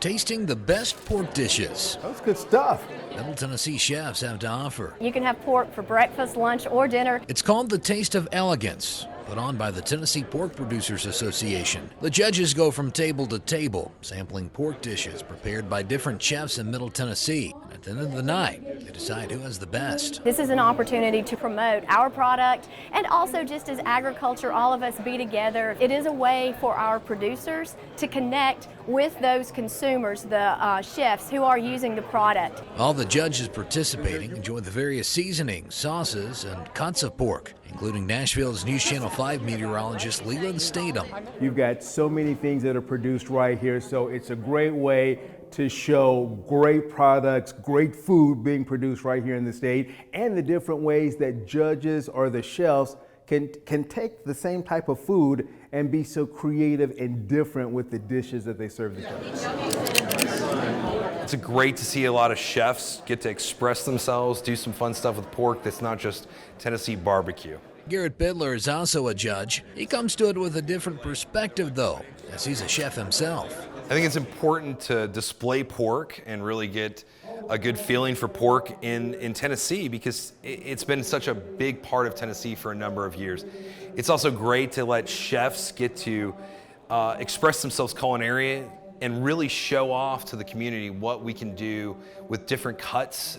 tasting the best pork dishes That's good stuff. Middle Tennessee chefs have to offer. You can have pork for breakfast, lunch, or dinner. It's called the Taste of Elegance, put on by the Tennessee Pork Producers Association. The judges go from table to table, sampling pork dishes prepared by different chefs in Middle Tennessee. And at the end of the night, they decide who has the best. This is an opportunity to promote our product, and also just as agriculture, all of us be together. It is a way for our producers to connect with those consumers, the chefs who are using the product. All the judges participating enjoy the various seasonings, sauces, and cuts of pork, including Nashville's News Channel 5 meteorologist Leland Statham. You've got so many things that are produced right here, so it's a great way to show great products, great food being produced right here in the state, and the different ways that judges or the chefs can take the same type of food and be so creative and different with the dishes that they serve the judges. It's great to see a lot of chefs get to express themselves, do some fun stuff with pork that's not just Tennessee barbecue. Garrett Bidler is also a judge. He comes to it with a different perspective, though, as he's a chef himself. I think it's important to display pork and really get a good feeling for pork in Tennessee, because it's been such a big part of Tennessee for a number of years. It's also great to let chefs get to express themselves culinarily and really show off to the community what we can do with different cuts,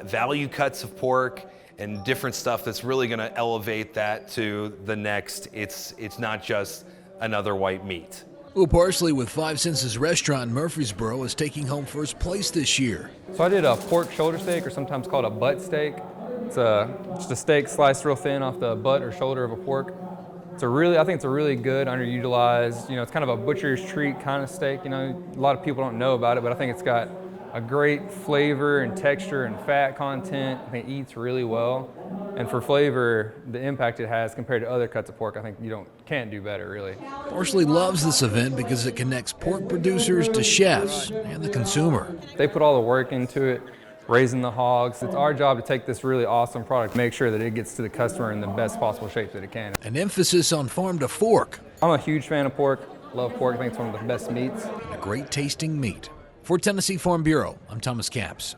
value cuts of pork, and different stuff that's really going to elevate that to the next. It's not just another white meat. Well, Parsley with Five Senses Restaurant in Murfreesboro is taking home first place this year. So I did a pork shoulder steak, or sometimes called a butt steak. It's just a steak sliced real thin off the butt or shoulder of a pork. I think it's a really good, underutilized, it's kind of a butcher's treat kind of steak. A lot of people don't know about it, but I think it's got a great flavor and texture and fat content. I think it eats really well. And for flavor, the impact it has compared to other cuts of pork, I think can't do better, really. Parsley loves this event because it connects pork producers to chefs and the consumer. They put all the work into it, raising the hogs. It's our job to take this really awesome product, make sure that it gets to the customer in the best possible shape that it can. An emphasis on farm to fork. I'm a huge fan of pork, love pork. I think it's one of the best meats. And a great tasting meat. For Tennessee Farm Bureau, I'm Thomas Capps.